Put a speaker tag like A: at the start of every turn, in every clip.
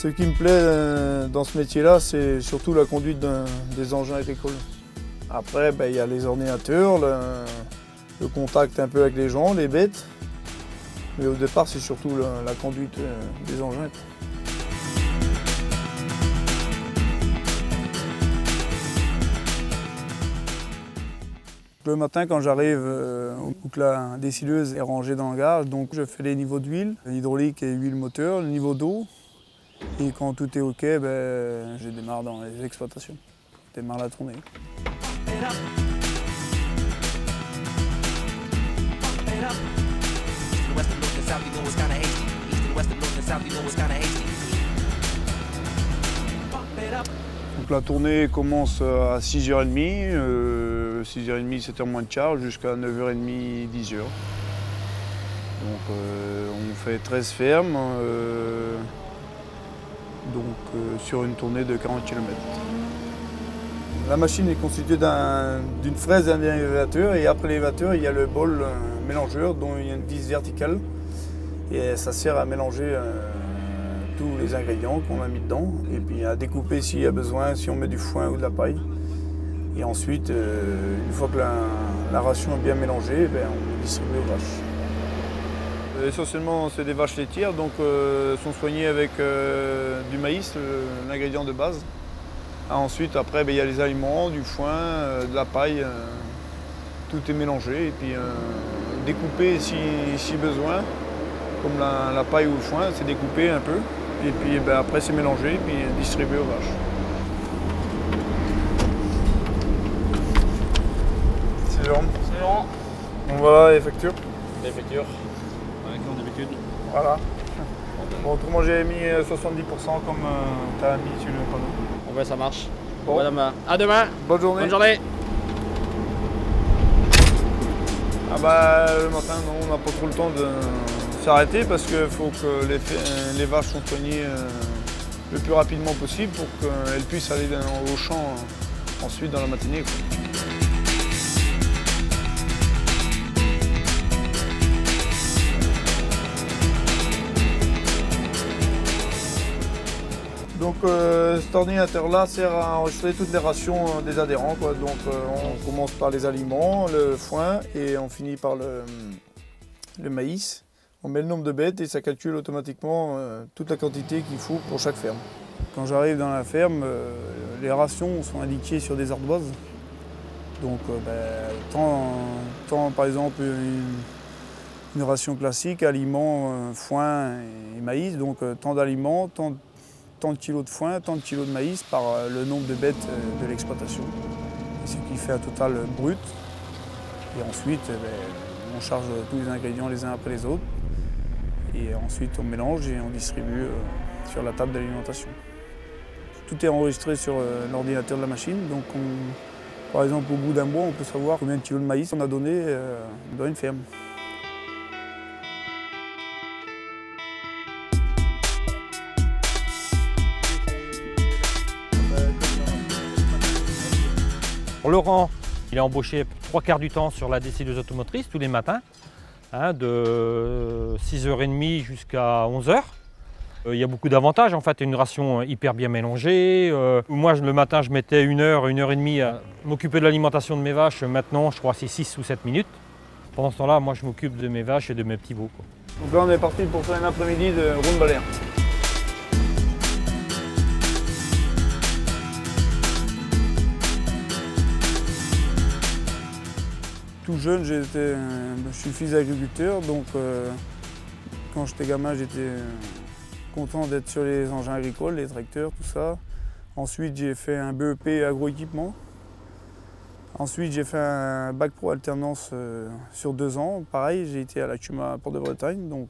A: Ce qui me plaît dans ce métier-là, c'est surtout la conduite des engins agricoles. Après, il y a les ordinateurs, le contact un peu avec les gens, les bêtes. Mais au départ, c'est surtout la conduite des engins. Le matin, quand j'arrive, la dessileuse est rangée dans le garage, donc je fais les niveaux d'huile, hydraulique et huile moteur, le niveau d'eau. Et quand tout est OK, je démarre dans les exploitations. Je démarre la tournée. Donc la tournée commence à 6h30, 6h30, 7h moins de charge, jusqu'à 9h30, 10h. Donc on fait 13 fermes, sur une tournée de 40 km. La machine est constituée d'une fraise et d'un élévateur, et après l'élévateur, il y a le bol mélangeur dont il y a une vis verticale. Et ça sert à mélanger tous les ingrédients qu'on a mis dedans, et puis à découper s'il y a besoin, si on met du foin ou de la paille. Et ensuite, une fois que la ration est bien mélangée, on distribue aux vaches. Essentiellement, c'est des vaches laitières, donc sont soignées avec du maïs, l'ingrédient de base. Ensuite, après, il y a les aliments, du foin, de la paille, tout est mélangé, et puis découpé si besoin, comme la paille ou le foin, c'est découpé un peu, et puis après c'est mélangé, et puis distribué aux vaches. C'est Jérôme.
B: C'est Laurent.
A: Donc voilà les factures.
B: Les factures, comme d'habitude.
A: Voilà. Bon, autrement j'ai mis 70% comme tu as mis sur le panneau.
B: Bon ça marche.
A: Bon.
B: À demain.
A: Bonne journée.
B: Bonne journée.
A: Le matin, non, on n'a pas trop le temps de s'arrêter parce qu'il faut que les vaches soient soignées le plus rapidement possible pour qu'elles puissent aller au champ ensuite dans la matinée, quoi. Donc cet ordinateur-là sert à enregistrer toutes les rations des adhérents, quoi. Donc on commence par les aliments, le foin, et on finit par le maïs. On met le nombre de bêtes et ça calcule automatiquement toute la quantité qu'il faut pour chaque ferme. Quand j'arrive dans la ferme, les rations sont indiquées sur des ardoises. Donc tant par exemple une ration classique, aliments, foin et maïs, donc tant d'aliments, tant de kilos de foin, tant de kilos de maïs par le nombre de bêtes de l'exploitation. Ce qui fait un total brut. Et ensuite, on charge tous les ingrédients les uns après les autres. Et ensuite, on mélange et on distribue sur la table d'alimentation. Tout est enregistré sur l'ordinateur de la machine. Donc, par exemple, au bout d'un mois, on peut savoir combien de kilos de maïs on a donné dans une ferme.
C: Laurent, il est embauché 3/4 du temps sur la dessileuse automotrice tous les matins, de 6h30 jusqu'à 11h. Il y a beaucoup d'avantages, en fait, une ration hyper bien mélangée. Moi, le matin, je mettais 1 heure, 1 heure et demie à m'occuper de l'alimentation de mes vaches. Maintenant, je crois que c'est 6 ou 7 minutes. Pendant ce temps-là, moi, je m'occupe de mes vaches et de mes petits veaux, quoi.
A: Donc là, on est parti pour faire un après-midi de ronde balaire. Tout jeune, je suis fils d'agriculteur, donc quand j'étais gamin, j'étais content d'être sur les engins agricoles, les tracteurs, tout ça. Ensuite, j'ai fait un BEP agroéquipement. Ensuite, j'ai fait un bac pro alternance sur 2 ans. Pareil, j'ai été à la CUMA Port de Bretagne, donc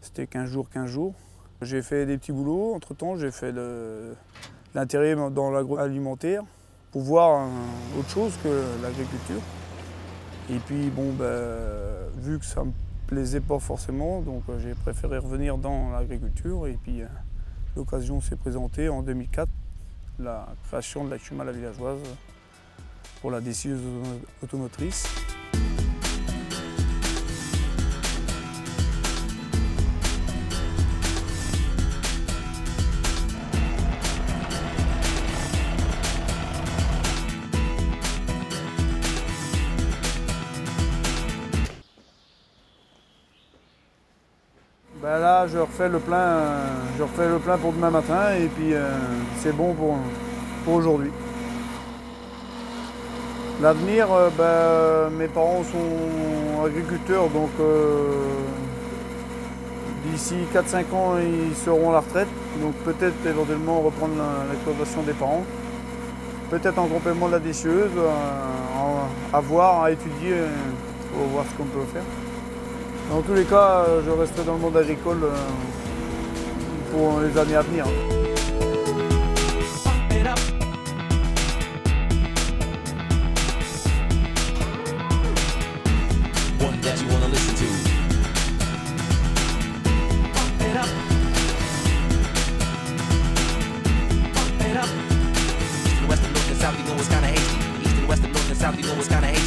A: c'était 15 jours, 15 jours. J'ai fait des petits boulots. Entre-temps, j'ai fait l'intérim dans l'agroalimentaire pour voir autre chose que l'agriculture. Et puis, vu que ça me plaisait pas forcément, donc j'ai préféré revenir dans l'agriculture. Et puis, l'occasion s'est présentée en 2004, la création de la CUMA La Villageoise pour la dessileuse automotrice. Ben là, je refais le plein pour demain matin et puis c'est bon pour aujourd'hui. L'avenir, mes parents sont agriculteurs, donc d'ici 4-5 ans, ils seront à la retraite. Donc peut-être éventuellement reprendre l'exploitation des parents. Peut-être en complément de la décieuse, à voir, à étudier, pour voir ce qu'on peut faire. Dans tous les cas, je resterai dans le monde agricole pour les années à venir.
D: South, you know it's kinda hasty. East and west and north and south, you know it's kinda hasty.